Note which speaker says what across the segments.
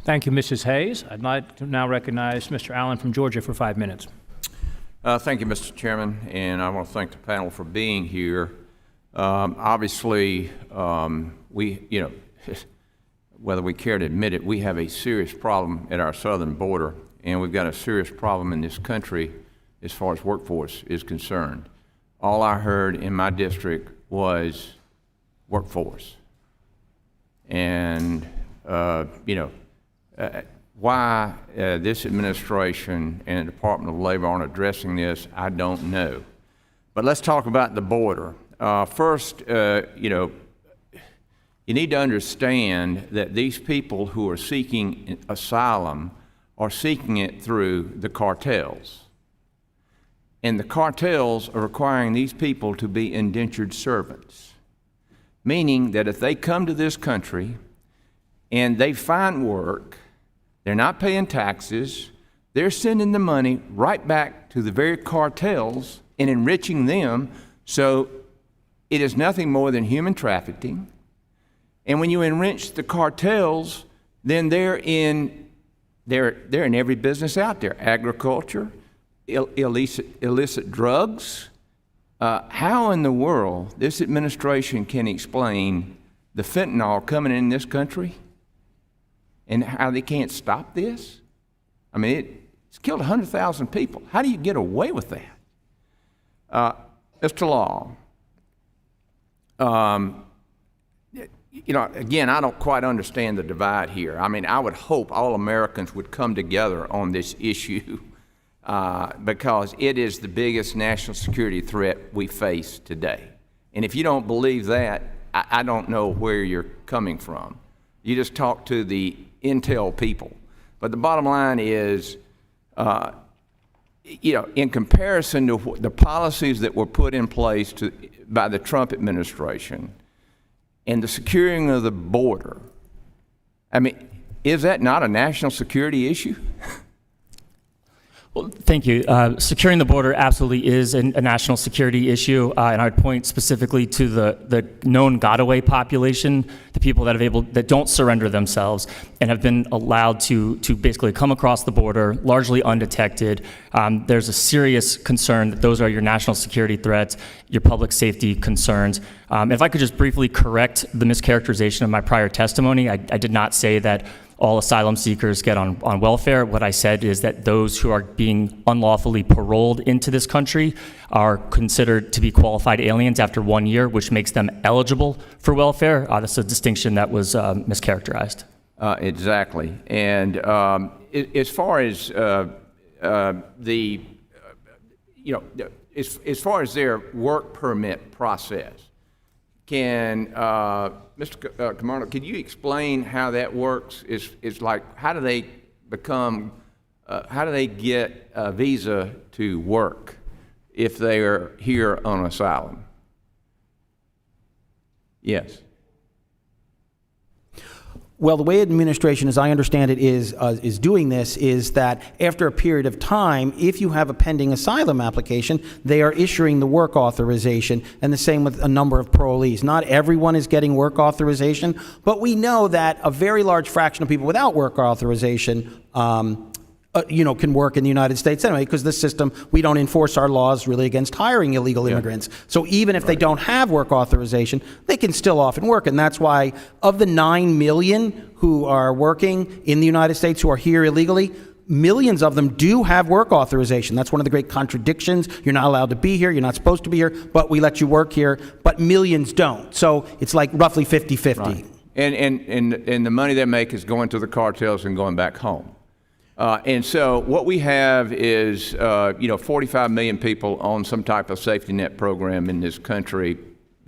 Speaker 1: Thank you, Mrs. Hayes. I'd like to now recognize Mr. Allen from Georgia for 5 minutes.
Speaker 2: Thank you, Mr. Chairman, and I want to thank the panel for being here. Obviously, whether we care to admit it, we have a serious problem at our southern border, and we've got a serious problem in this country as far as workforce is concerned. All I heard in my district was workforce. And, why this administration and the Department of Labor aren't addressing this, I don't know. But let's talk about the border. First, you need to understand that these people who are seeking asylum are seeking it through the cartels. And the cartels are requiring these people to be indentured servants, meaning that if they come to this country and they find work, they're not paying taxes, they're sending the money right back to the very cartels and enriching them. So it is nothing more than human trafficking. And when you enrich the cartels, then they're in every business out there: agriculture, illicit drugs. How in the world this administration can explain the fentanyl coming in this country and how they can't stop this? I mean, it's killed 100,000 people. How do you get away with that? Mr. Law, again, I don't quite understand the divide here. I mean, I would hope all Americans would come together on this issue because it is the biggest national security threat we face today. And if you don't believe that, I don't know where you're coming from. You just talk to the intel people. But the bottom line is, in comparison to the policies that were put in place by the Trump administration and the securing of the border, I mean, is that not a national security issue?
Speaker 3: Well, thank you. Securing the border absolutely is a national security issue, and I'd point specifically to the known Godaway population, the people that don't surrender themselves and have been allowed to basically come across the border largely undetected. There's a serious concern that those are your national security threats, your public safety concerns. If I could just briefly correct the mischaracterization of my prior testimony, I did not say that all asylum seekers get on welfare. What I said is that those who are being unlawfully paroled into this country are considered to be qualified aliens after 1 year, which makes them eligible for welfare. That's a distinction that was mischaracterized.
Speaker 2: Exactly. And as far as as far as their work permit process, can Mr. Commander, could you explain how that works? Is like, how do they get a visa to work if they are here on asylum? Yes.
Speaker 4: Well, the way administration, as I understand it, is doing this is that after a period of time, if you have a pending asylum application, they are issuing the work authorization, and the same with a number of parolees. Not everyone is getting work authorization, but we know that a very large fraction of people without work authorization can work in the United States anyway, because this system, we don't enforce our laws really against hiring illegal immigrants. So even if they don't have work authorization, they can still often work. And that's why of the 9 million who are working in the United States who are here illegally, millions of them do have work authorization. That's one of the great contradictions. You're not allowed to be here. You're not supposed to be here, but we let you work here. But millions don't. So it's like roughly 50-50.
Speaker 2: Right. And the money they make is going to the cartels and going back home. And so what we have is, 45 million people on some type of safety net program in this country,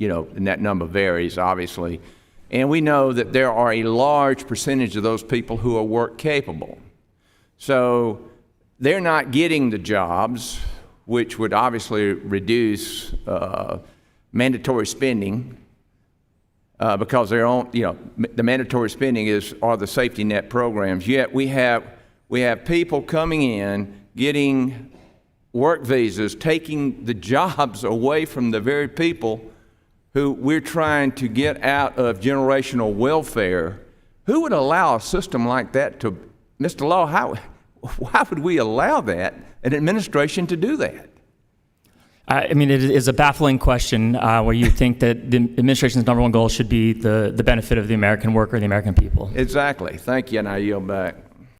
Speaker 2: and that number varies, obviously. And we know that there are a large percentage of those people who are work capable. So they're not getting the jobs, which would obviously reduce mandatory spending because they're on, the mandatory spending are the safety net programs. Yet we have people coming in, getting work visas, taking the jobs away from the very people who we're trying to get out of generational welfare, Who would allow a system like that to, Mr. Law, why would we allow that, an administration to do that?
Speaker 3: I mean, it is a baffling question where you think that the administration's number one goal should be the benefit of the American worker, the American people.
Speaker 2: Exactly. Thank you, and I yield back.